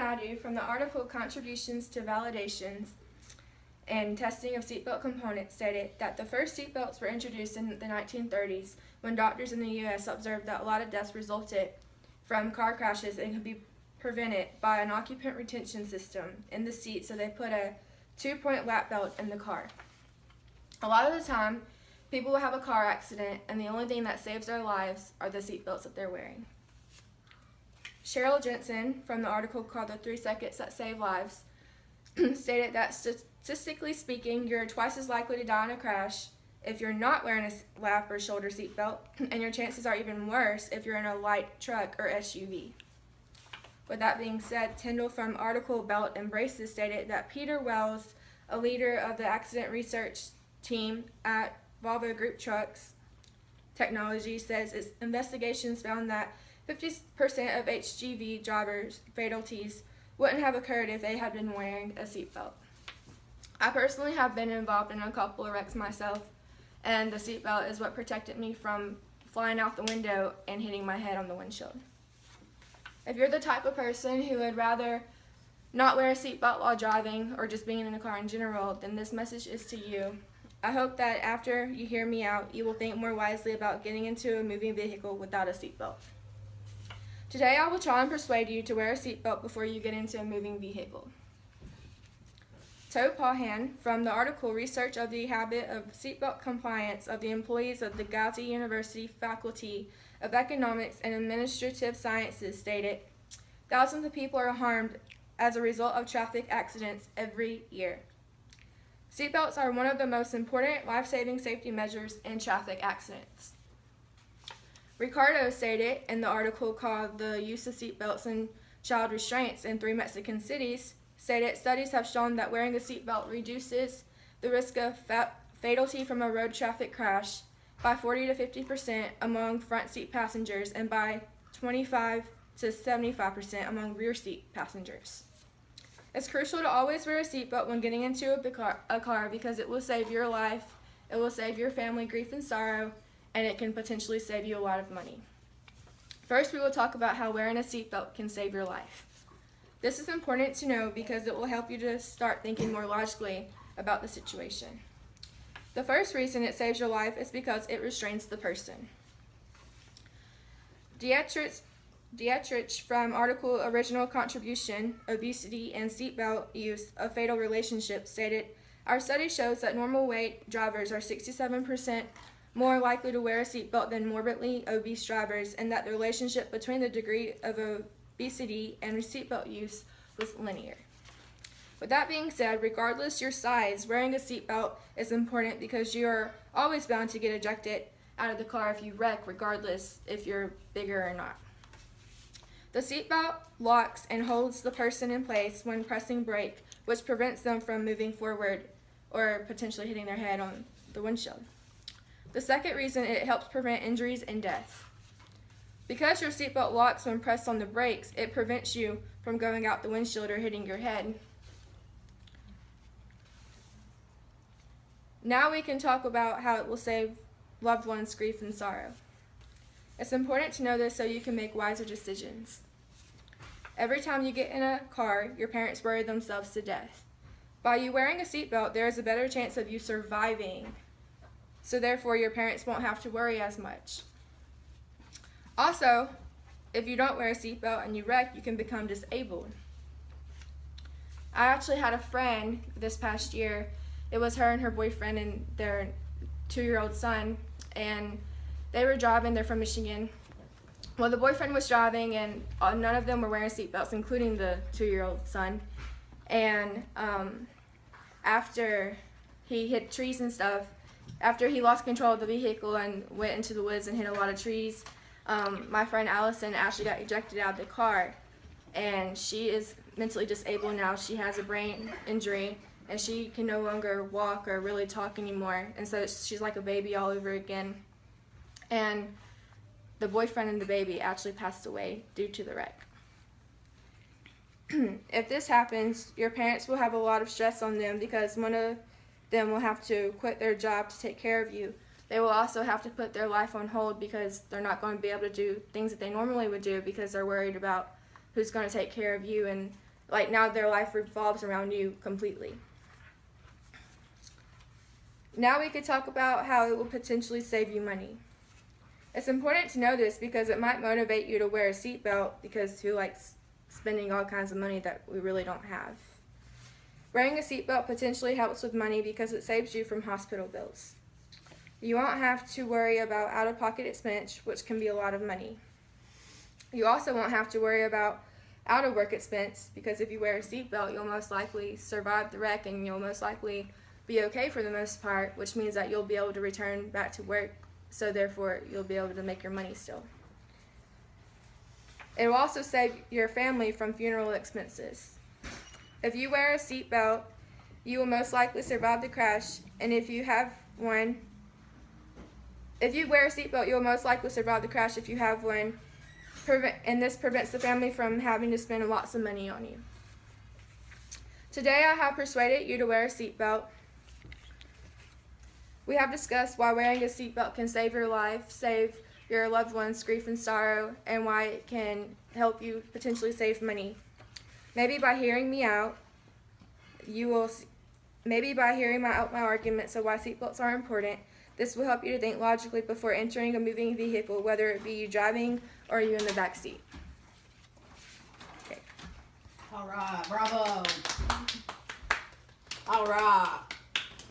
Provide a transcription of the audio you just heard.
Madhu from the article Contributions to Validations and Testing of Seatbelt Components stated that the first seatbelts were introduced in the 1930s when doctors in the U.S. observed that a lot of deaths resulted from car crashes and could be prevented by an occupant retention system in the seat, so they put a 2-point lap belt in the car. A lot of the time, people will have a car accident and the only thing that saves their lives are the seatbelts that they're wearing. Cheryl Jensen from the article called The 3 Seconds That Save Lives stated that statistically speaking, you're twice as likely to die in a crash if you're not wearing a lap or shoulder seatbelt, and your chances are even worse if you're in a light truck or SUV. With that being said, Tyndall from article Belt and Braces stated that Peter Wells, a leader of the accident research team at Volvo Group Trucks Technology, says its investigations found that 50% of HGV drivers' fatalities wouldn't have occurred if they had been wearing a seatbelt. I personally have been involved in a couple of wrecks myself, and the seatbelt is what protected me from flying out the window and hitting my head on the windshield. If you're the type of person who would rather not wear a seatbelt while driving or just being in a car in general, then this message is to you. I hope that after you hear me out, you will think more wisely about getting into a moving vehicle without a seatbelt. Today I will try and persuade you to wear a seatbelt before you get into a moving vehicle. Toe Pahan from the article Research of the Habit of Seatbelt Compliance of the Employees of the Gauzy University Faculty of Economics and Administrative Sciences stated, thousands of people are harmed as a result of traffic accidents every year. Seatbelts are one of the most important life-saving safety measures in traffic accidents. Ricardo stated in the article called The Use of Seatbelts and Child Restraints in 3 Mexican Cities, stated studies have shown that wearing a seatbelt reduces the risk of fatality from a road traffic crash by 40 to 50% among front seat passengers and by 25 to 75% among rear seat passengers. It's crucial to always wear a seatbelt when getting into a car because it will save your life, it will save your family grief and sorrow, and it can potentially save you a lot of money. First, we will talk about how wearing a seatbelt can save your life. This is important to know because it will help you to start thinking more logically about the situation. The first reason it saves your life is because it restrains the person. Dietrich from article Original Contribution, Obesity and Seatbelt Use, A Fatal Relationship stated, our study shows that normal weight drivers are 67% more likely to wear a seatbelt than morbidly obese drivers, and that the relationship between the degree of obesity and seatbelt use was linear. With that being said, regardless your size, wearing a seatbelt is important because you are always bound to get ejected out of the car if you wreck, regardless if you're bigger or not. The seatbelt locks and holds the person in place when pressing brake, which prevents them from moving forward or potentially hitting their head on the windshield. The second reason, it helps prevent injuries and death. Because your seatbelt locks when pressed on the brakes, it prevents you from going out the windshield or hitting your head. Now we can talk about how it will save loved ones grief and sorrow. It's important to know this so you can make wiser decisions. Every time you get in a car, your parents worry themselves to death. By you wearing a seatbelt, there is a better chance of you surviving, so therefore your parents won't have to worry as much. Also, if you don't wear a seatbelt and you wreck, you can become disabled. I actually had a friend this past year. It was her and her boyfriend and their 2-year-old son, and they were driving. They're from Michigan. Well, the boyfriend was driving, and none of them were wearing seatbelts, including the 2-year-old son. And after he hit trees and stuff, after he lost control of the vehicle and went into the woods and hit a lot of trees, my friend Allison actually got ejected out of the car, and she is mentally disabled now. She has a brain injury, and she can no longer walk or really talk anymore, and so she's like a baby all over again. And the boyfriend and the baby actually passed away due to the wreck. If this happens, your parents will have a lot of stress on them because one of them will have to quit their job to take care of you. They will also have to put their life on hold because they're not going to be able to do things that they normally would do because they're worried about who's going to take care of you and like now their life revolves around you completely. Now we could talk about how it will potentially save you money. It's important to know this because it might motivate you to wear a seatbelt, because who likes spending all kinds of money that we really don't have? Wearing a seatbelt potentially helps with money because it saves you from hospital bills. You won't have to worry about out-of-pocket expense, which can be a lot of money. You also won't have to worry about out-of-work expense, because if you wear a seatbelt, you'll most likely survive the wreck and you'll most likely be okay for the most part, which means that you'll be able to return back to work, so therefore you'll be able to make your money still. It will also save your family from funeral expenses. If you wear a seatbelt, you will most likely survive the crash, and if you wear a seatbelt, you will most likely survive the crash if you have one, and this prevents the family from having to spend lots of money on you. Today I have persuaded you to wear a seatbelt. We have discussed why wearing a seatbelt can save your life, save your loved ones grief and sorrow, and why it can help you potentially save money. Maybe by hearing me out, maybe by hearing out my arguments of why seatbelts are important, this will help you to think logically before entering a moving vehicle, whether it be you driving or you in the back seat. Okay. All right, bravo. All right.